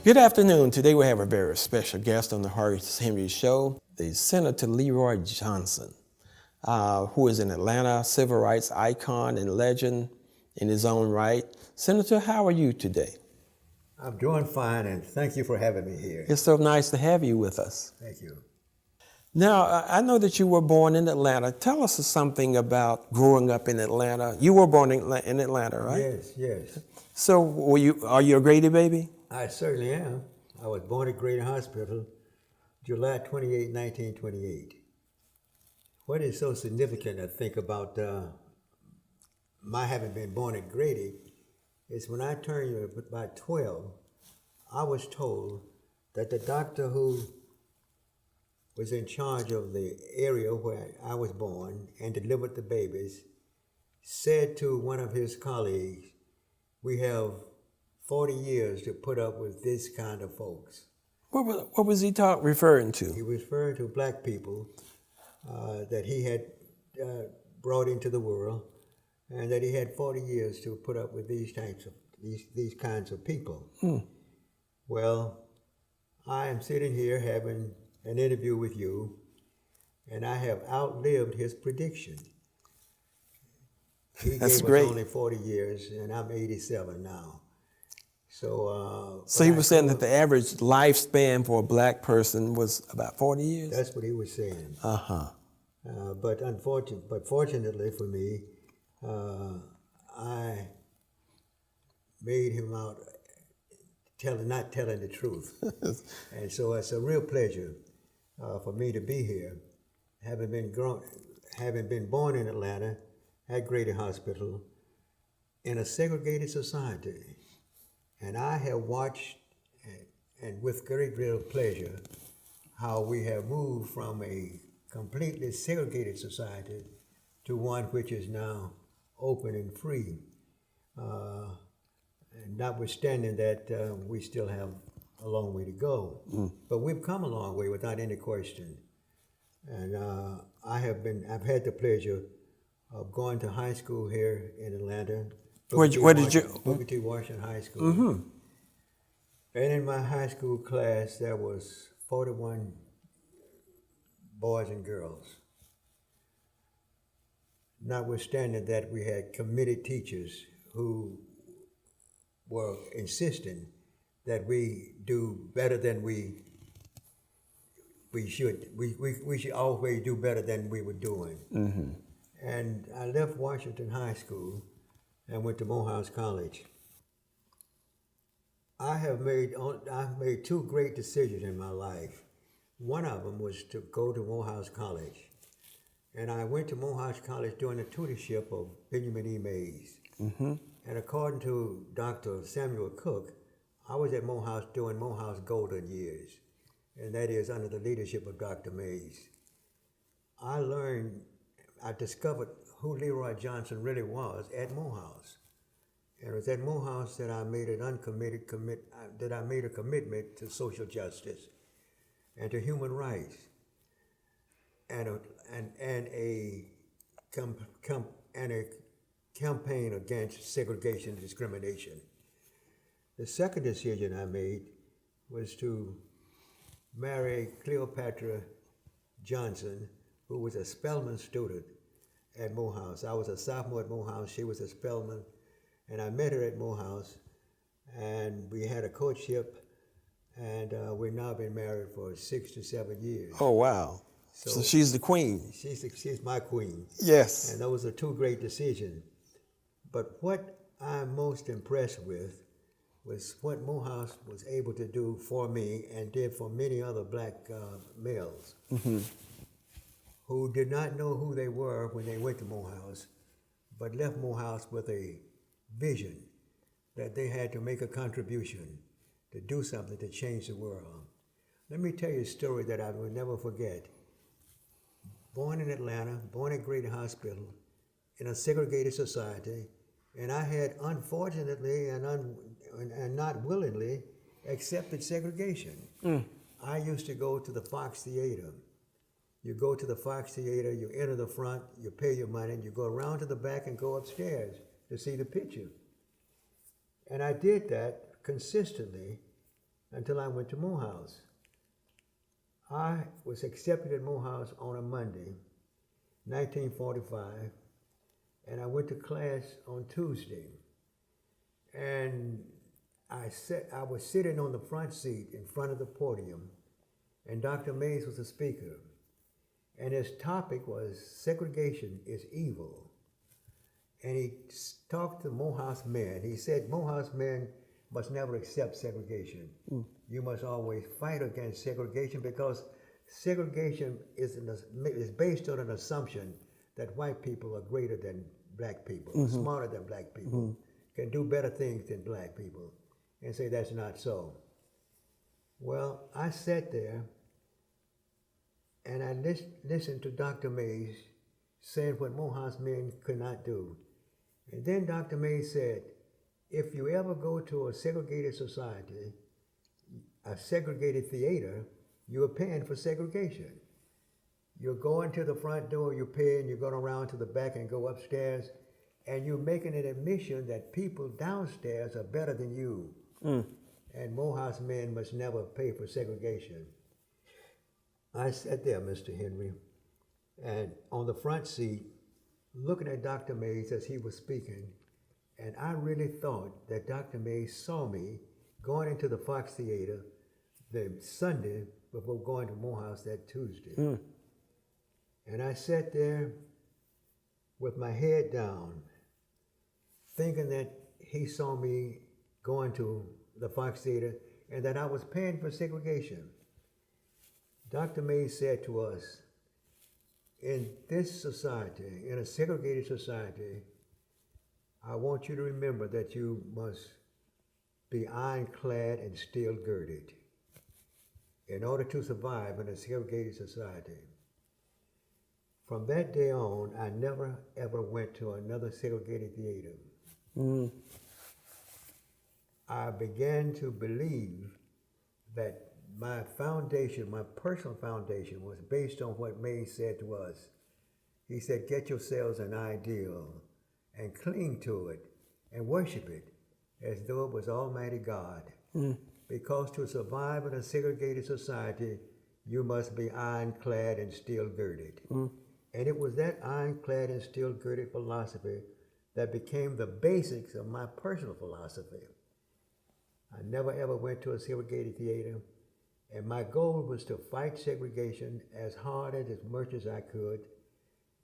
Good afternoon. Today we have a very special guest on the Horace Henry Show, the Senator Leroy Johnson, who is an Atlanta civil rights icon and legend in his own right. Senator, how are you today? I'm doing fine, and thank you for having me here. It's so nice to have you with us. Thank you. Now, I know that you were born in Atlanta. Tell us something about growing up in Atlanta. You were born in Atlanta, right? Yes, yes. So are you a Grady baby? I certainly am. I was born at Grady Hospital, July 28, 1928. What is so significant, I think, about my having been born at Grady is when I turned about 12, I was told that the doctor who was in charge of the area where I was born and delivered the babies said to one of his colleagues, "We have 40 years to put up with this kind of folks." What was he referring to? He was referring to black people that he had brought into the world, and that he had 40 years to put up with these kinds of people. Well, I am sitting here having an interview with you, and I have outlived his prediction. He That's gave great. us only 40 years, and I'm 87 now. So he was saying that the average lifespan for a black person was about 40 years? That's what he was saying. Uh-huh. But fortunately for me, I made him out not telling the truth. And so it's a real pleasure for me to be here, having been born in Atlanta at Grady Hospital in a segregated society. And I have watched, and with great real pleasure, how we have moved from a completely segregated society to one which is now open and free. And notwithstanding that, we still have a long way to go. But we've come a long way without any question. And I've had the pleasure of going to high school here in Atlanta. Where did you? Booker T. Washington High School. Mm-hmm. And in my high school class, there was 41 boys and girls. Notwithstanding that, we had committed teachers who were insisting that we do better than we should. We should always do better than we were doing. Mm-hmm. And I left Washington High School and went to Morehouse College. I've made two great decisions in my life. One of them was to go to Morehouse College. And I went to Morehouse College during the tutorship of Benjamin E. Mays. Mm-hmm. And according to Dr. Samuel Cook, I was at Morehouse during Morehouse golden years, and that is under the leadership of Dr. Mays. I discovered who Leroy Johnson really was at Morehouse. And it was at Morehouse that I made a commitment to social justice and to human rights, and a campaign against segregation and discrimination. The second decision I made was to marry Cleopatra Johnson, who was a Spelman student at Morehouse. I was a sophomore at Morehouse, she was a Spelman, and I met her at Morehouse, and we had a courtship, and we've now been married for 6 to 7 years. Oh, wow. So she's the queen. She's my queen. Yes. And those are two great decisions. But what I'm most impressed with was what Morehouse was able to do for me and did for many other black males who did not know who they were when they went to Morehouse, but left Morehouse with a vision that they had to make a contribution, to do something to change the world. Let me tell you a story that I will never forget. Born in Atlanta, born at Grady Hospital, in a segregated society, and I had unfortunately and not willingly accepted segregation. I used to go to the Fox Theater. You go to the Fox Theater, you enter the front, you pay your money, and you go around to the back and go upstairs to see the picture. And I did that consistently until I went to Morehouse. I was accepted at Morehouse on a Monday, 1945, and I went to class on Tuesday. And I was sitting on the front seat in front of the podium, and Dr. Mays was the speaker. And his topic was segregation is evil. And he talked to Morehouse men. He said Morehouse men must never accept segregation. You must always fight against segregation, because segregation is based on an assumption that white people are greater than black people, smarter than black people, can do better things than black people, and say that's not so. Well, I sat there and I listened to Dr. Mays saying what Morehouse men could not do. And then Dr. Mays said, if you ever go to a segregated society, a segregated theater, you're paying for segregation. You're going to the front door, you're paying, you're going around to the back and go upstairs, and you're making an admission that people downstairs are better than you. And Morehouse men must never pay for segregation. I sat there, Mr. Henry, and on the front seat, looking at Dr. Mays as he was speaking, and I really thought that Dr. Mays saw me going into the Fox Theater the Sunday before going to Morehouse that Tuesday. And I sat there with my head down, thinking that he saw me going to the Fox Theater and that I was paying for segregation. Dr. Mays said to us, in this society, in a segregated society, I want you to remember that you must be ironclad and steel girded in order to survive in a segregated society. From that day on, I never ever went to another segregated theater. I began to believe that my foundation, my personal foundation, was based on what Mays said to us. He said, get yourselves an ideal and cling to it and worship it as though it was Almighty God. Because to survive in a segregated society, you must be ironclad and steel girded. And it was that ironclad and steel girded philosophy that became the basics of my personal philosophy. I never ever went to a segregated theater, and my goal was to fight segregation as hard and as much as I could.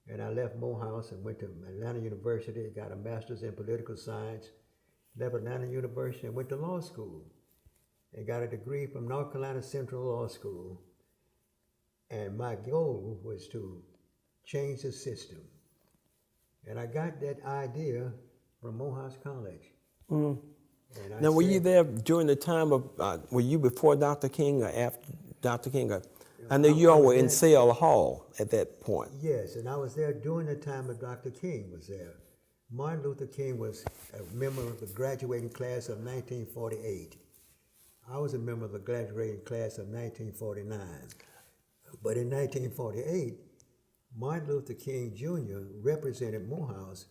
And I left Morehouse and went to Atlanta University, got a master's in political science, left Atlanta University and went to law school, and got a degree from North Carolina Central Law School. And my goal was to change the system. And I got that idea from Morehouse College. Now, were you there during the time of, were you before Dr. King or after Dr. King? I know you all were in Sale Hall at that point. Yes, and I was there during the time of Dr. King was there. Martin Luther King was a member of the graduating class of 1948. I was a member of the graduating class of 1949. But in 1948, Martin Luther King Jr. represented Morehouse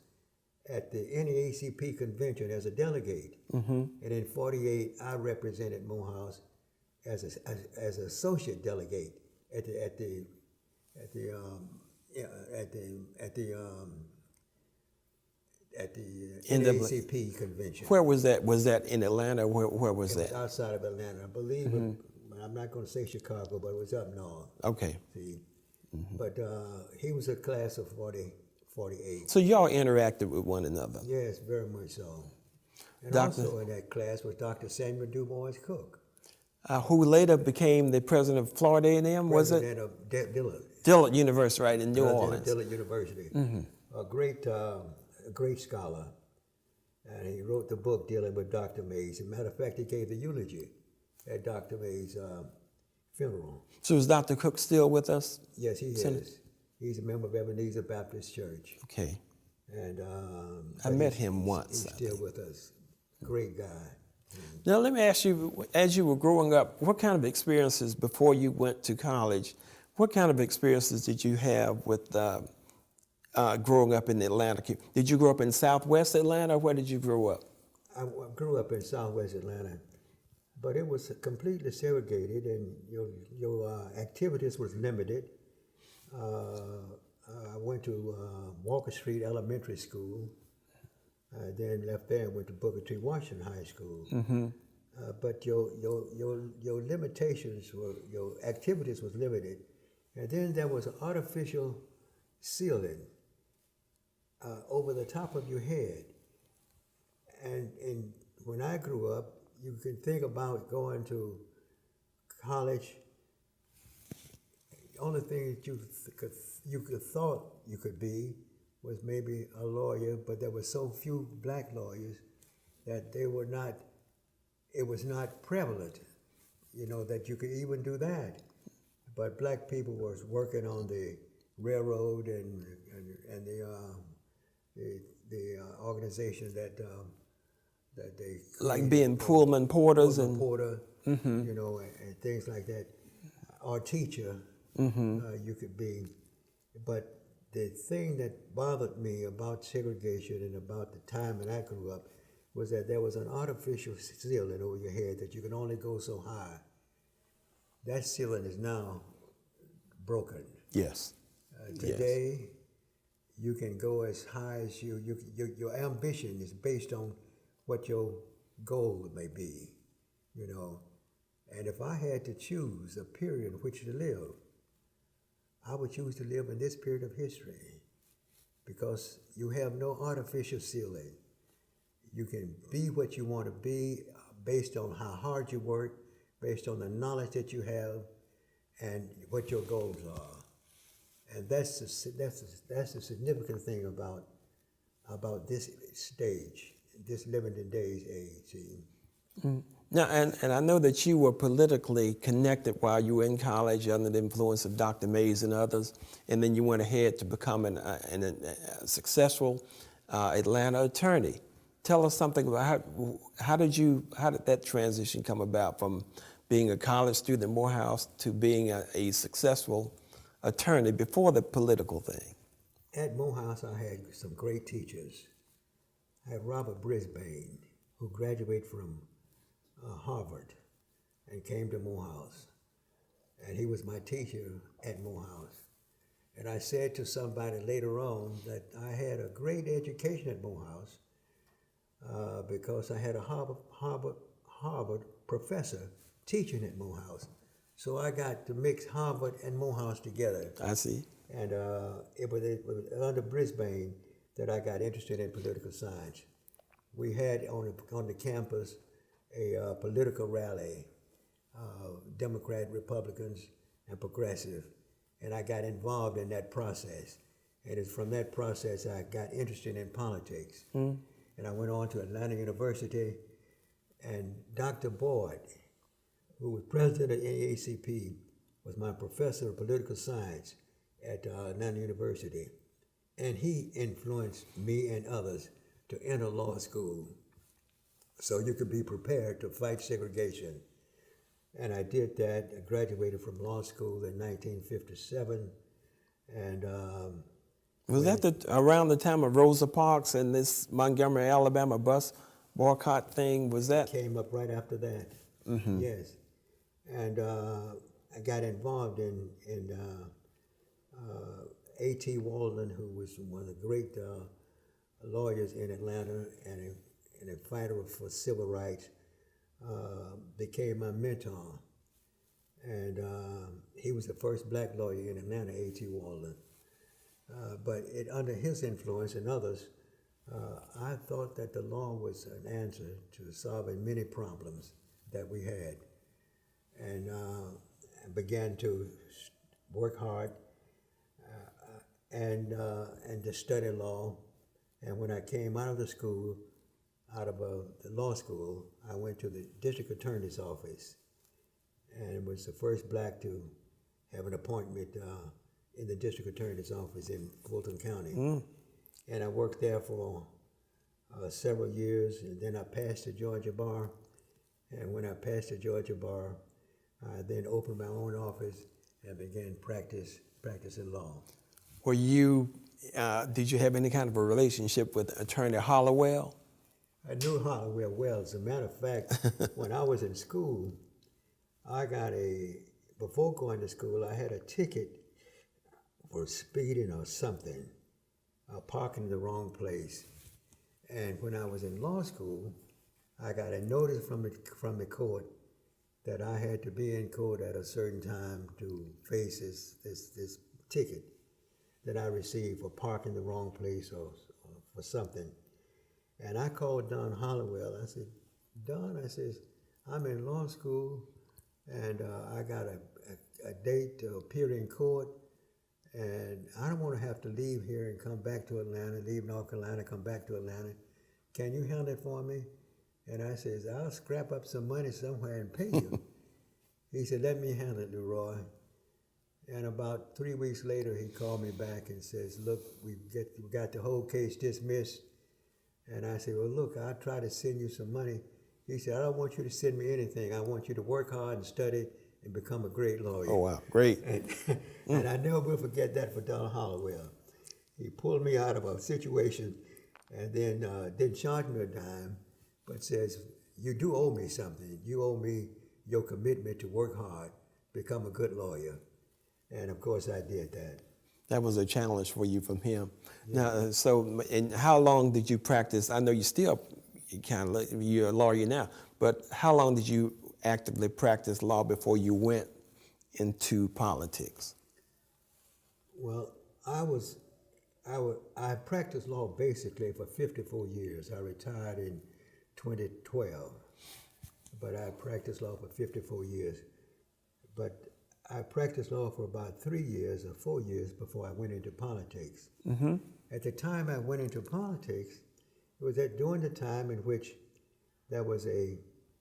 at the NAACP convention as a delegate. And in 48, I represented Morehouse as an associate delegate at the NAACP convention. Where was that? Was that in Atlanta? Where was that? Outside of Atlanta, I believe. I'm not going to say Chicago, but it was up north. Okay. See, but he was a class of 48. So y'all interacted with one another. Yes, very much so. And also in that class was Dr. Samuel Du Bois Cook, who later became the president of Florida A&M, was it? President of Dillard. Dillard University, right, in New Orleans. Dillard University. A great scholar. And he wrote the book dealing with Dr. Mays. As a matter of fact, he gave the eulogy at Dr. Mays' funeral. So is Dr. Cook still with us? Yes, he is. He's a member of Ebenezer Baptist Church. Okay. And I met him once. He's still with us. Great guy. Now let me ask you, as you were growing up, what kind of experiences before you went to college, what kind of experiences did you have with growing up in Atlanta? Did you grow up in Southwest Atlanta, or where did you grow up? I grew up in Southwest Atlanta. but it was completely segregated, and your activities was limited. I went to Walker Street Elementary School, then left there and went to Booker T. Washington High School. But your limitations were, your activities was limited, and then there was an artificial ceiling over the top of your head. And when I grew up, you can think about going to college. The only thing that you could thought you could be was maybe a lawyer, but there were so few black lawyers that they were not. It was not prevalent, that you could even do that. But black people was working on the railroad and the organization that they like being Pullman porters Pullman and porter, and things like that, or teacher, you could be. But the thing that bothered me about segregation and about the time that I grew up was that there was an artificial ceiling over your head that you can only go so high. That ceiling is now broken. yes. Today, you can go as high as your ambition is based on what your goal may be, And if I had to choose a period in which to live, I would choose to live in this period of history because you have no artificial ceiling. You can be what you want to be based on how hard you work, based on the knowledge that you have, and what your goals are. And that's the significant thing about this stage, this living today's age. Now, and I know that you were politically connected while you were in college under the influence of Dr. Mays and others, and then you went ahead to become a successful Atlanta attorney. Tell us something about how did that transition come about from being a college student at Morehouse to being a successful attorney before the political thing? At Morehouse, I had some great teachers. I had Robert Brisbane, who graduated from Harvard and came to Morehouse. And he was my teacher at Morehouse. And I said to somebody later on that I had a great education at Morehouse because I had a Harvard professor teaching at Morehouse. So I got to mix Harvard and Morehouse together. I see. And it was under Brisbane that I got interested in political science. We had on the campus a political rally, Democrat, Republicans, and Progressive, and I got involved in that process. And it's from that process I got interested in politics. And I went on to Atlanta University, and Dr. Boyd, who was president of NAACP, was my professor of political science at Atlanta University. And he influenced me and others to enter law school so you could be prepared to fight segregation. And I did that. I graduated from law school in 1957. And was that around the time of Rosa Parks and this Montgomery, Alabama bus boycott thing? Was that? Came up right after that. Yes. And I got involved in A.T. Walden, who was one of the great lawyers in Atlanta and a fighter for civil rights, became my mentor. And he was the first black lawyer in Atlanta, A.T. Walden. But under his influence and others, I thought that the law was an answer to solving many problems that we had. And I began to work hard and to study law. And when I came out of the school, out of the law school, I went to the district attorney's office, and was the first black to have an appointment in the district attorney's office in Fulton County. And I worked there for several years, and then I passed the Georgia bar. And when I passed the Georgia bar, I then opened my own office and began practicing law. Were you, did you have any kind of a relationship with Attorney Halliwell? I knew Halliwell well. As a matter of fact, when I was in school, before going to school, I had a ticket for speeding or something, parking in the wrong place. And when I was in law school, I got a notice from the court that I had to be in court at a certain time to face this ticket that I received for parking the wrong place or for something. And I called Don Halliwell. I said, Don, I says, I'm in law school and I got a date to appear in court, and I don't want to have to leave here and come back to Atlanta, leave North Carolina, come back to Atlanta. Can you handle it for me? And I says, I'll scrap up some money somewhere and pay you. He said, let me handle it, Leroy. And about 3 weeks later, he called me back and says, look, we got the whole case dismissed. And I said, well, look, I'll try to send you some money. He said, I don't want you to send me anything. I want you to work hard and study and become a great lawyer. Oh, wow, great. And I never will forget that for Don Halliwell. He pulled me out of a situation and then didn't charge me a dime, but says, you do owe me something. You owe me your commitment to work hard, become a good lawyer. And of course I did that. That was a challenge for you from him. Yeah. Now, and how long did you practice? I know you're a lawyer now, but how long did you actively practice law before you went into politics? Well, I practiced law basically for 54 years. I retired in 2012, but I practiced law for 54 years. But I practiced law for about 3 years or 4 years before I went into politics. Mm-hmm. At the time I went into politics, it was during the time in which there was a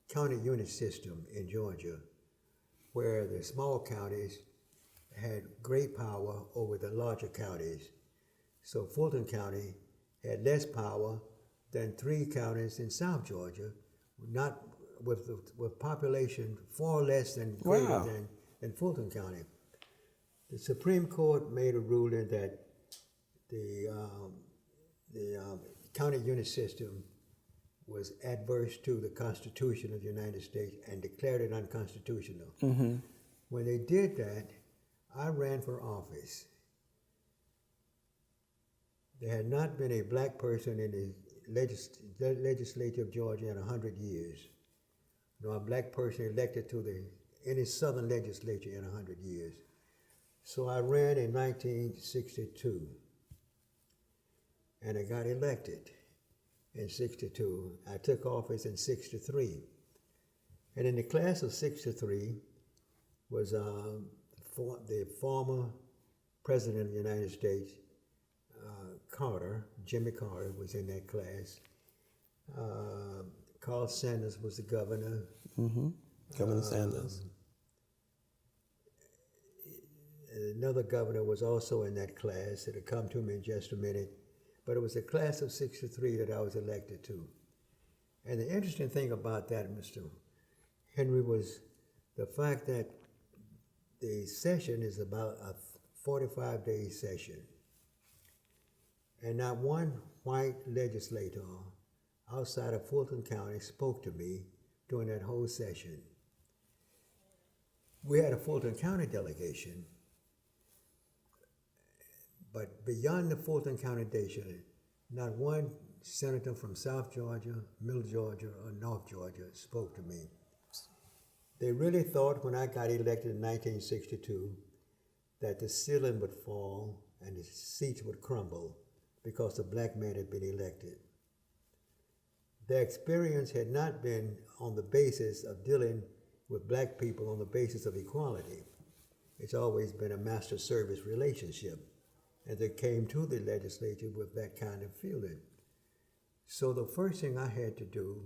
county unit system in Georgia where the small counties had great power over the larger counties. So Fulton County had less power than 3 counties in South Georgia, not with population far less than greater than Fulton County. The Supreme Court made a ruling that the county unit system was adverse to the Constitution of the United States and declared it unconstitutional. Mm-hmm. When they did that, I ran for office. There had not been a black person in the legislature of Georgia in 100 years, nor a black person elected to any southern legislature in 100 years. So I ran in 1962, and I got elected in 62. I took office in 63. And in the class of 63 was the former President of the United States, Carter, Jimmy Carter was in that class. Carl Sanders was the governor. Mm-hmm. Governor Sanders. Another governor was also in that class. It'll come to me in just a minute. But it was the class of 63 that I was elected to. And the interesting thing about that, Mr. Henry, was the fact that the session is about a 45-day session. And not one white legislator outside of Fulton County spoke to me during that whole session. We had a Fulton County delegation, but beyond the Fulton County delegation, not one senator from South Georgia, Middle Georgia, or North Georgia spoke to me. They really thought when I got elected in 1962 that the ceiling would fall and the seats would crumble because the black man had been elected. Their experience had not been on the basis of dealing with black people on the basis of equality. It's always been a master-servant relationship, and they came to the legislature with that kind of feeling. So the first thing I had to do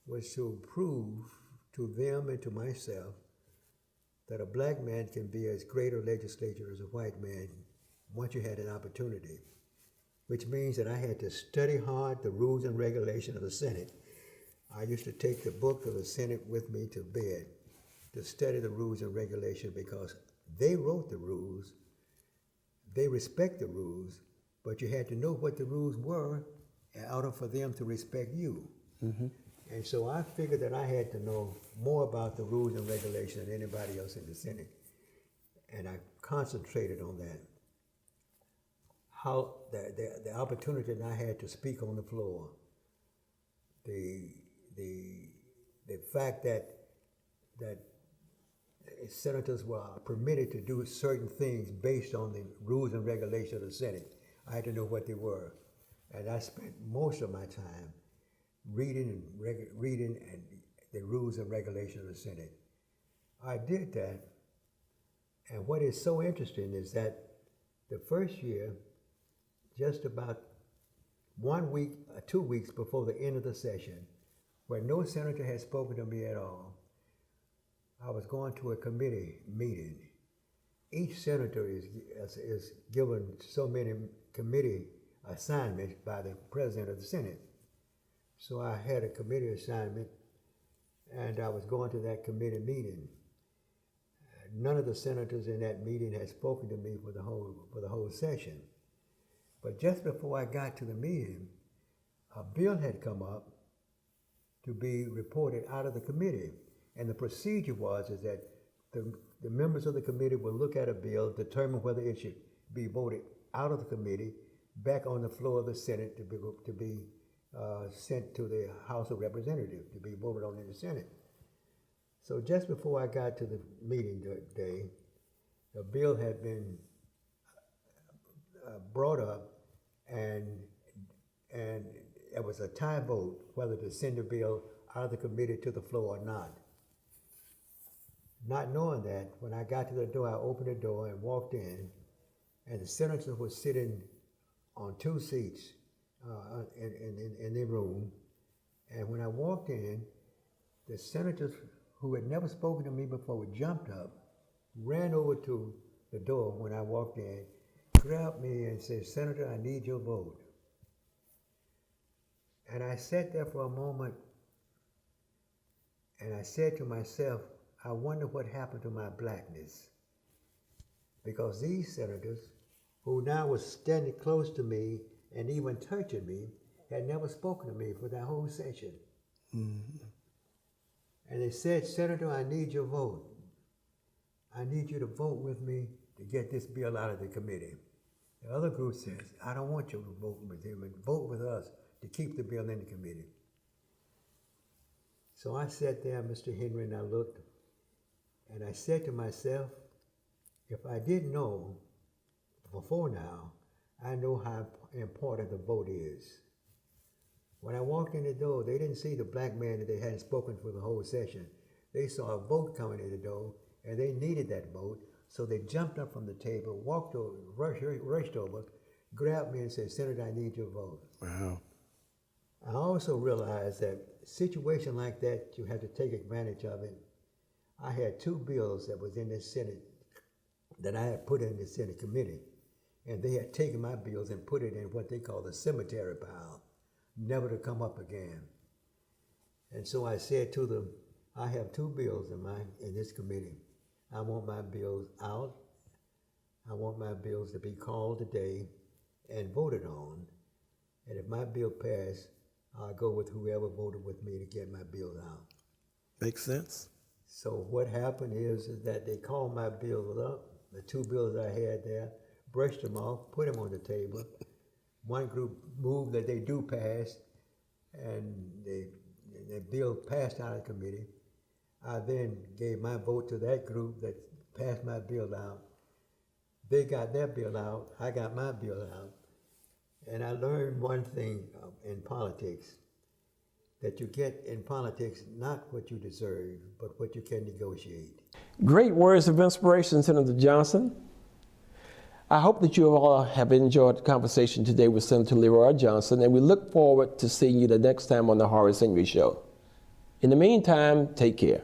was to prove to them and to myself that a black man can be as great a legislator as a white man once you had an opportunity, which means that I had to study hard the rules and regulations of the Senate. I used to take the book of the Senate with me to bed to study the rules and regulations because they wrote the rules, they respect the rules, but you had to know what the rules were in order for them to respect you. And so I figured that I had to know more about the rules and regulations than anybody else in the Senate. And I concentrated on that. How the opportunity that I had to speak on the floor, the fact that senators were permitted to do certain things based on the rules and regulations of the Senate. I had to know what they were. And I spent most of my time reading and the rules and regulations of the Senate. I did that. And what is so interesting is that the first year, just about 1 week or 2 weeks before the end of the session, where no senator had spoken to me at all, I was going to a committee meeting. Each senator is given so many committee assignments by the president of the Senate. So I had a committee assignment, and I was going to that committee meeting. None of the senators in that meeting had spoken to me for the whole session. But just before I got to the meeting, a bill had come up to be reported out of the committee. And the procedure was that the members of the committee would look at a bill, determine whether it should be voted out of the committee, back on the floor of the Senate to be sent to the House of Representatives to be voted on in the Senate. So just before I got to the meeting day, the bill had been brought up, and it was a tie vote whether to send the bill out of the committee to the floor or not. Not knowing that, when I got to the door, I opened the door and walked in, and the senators were sitting on 2 seats in the room. And when I walked in, the senators who had never spoken to me before jumped up, ran over to the door when I walked in, grabbed me and said, "Senator, I need your vote." And I sat there for a moment, and I said to myself, I wonder what happened to my blackness. Because these senators, who now was standing close to me and even touching me, had never spoken to me for that whole session. And they said, "Senator, I need your vote. I need you to vote with me to get this bill out of the committee." The other group says, "I don't want you to vote with him, but vote with us to keep the bill in the committee." So I sat there, Mr. Henry, and I looked, and I said to myself, if I didn't know before now, I know how important the vote is. When I walked in the door, they didn't see the black man that they hadn't spoken for the whole session. They saw a vote coming in the door, and they needed that vote, so they jumped up from the table, walked over, rushed over, grabbed me and said, "Senator, I need your vote." Wow. I also realized that a situation like that, you have to take advantage of it. I had 2 bills that was in the Senate that I had put in the Senate committee, and they had taken my bills and put it in what they call the cemetery pile, never to come up again. And so I said to them, I have 2 bills in this committee. I want my bills out. I want my bills to be called today and voted on. And if my bill passed, I'll go with whoever voted with me to get my bills out. Makes sense. So what happened is that they called my bills up, the 2 bills I had there, brushed them off, put them on the table. One group moved that they do pass, and the bill passed out of the committee. I then gave my vote to that group that passed my bill out. They got their bill out, I got my bill out. And I learned one thing in politics, that you get in politics not what you deserve, but what you can negotiate. Great words of inspiration, Senator Johnson. I hope that you all have enjoyed the conversation today with Senator Leroy Johnson, and we look forward to seeing you the next time on the Horace Henry Show. In the meantime, take care.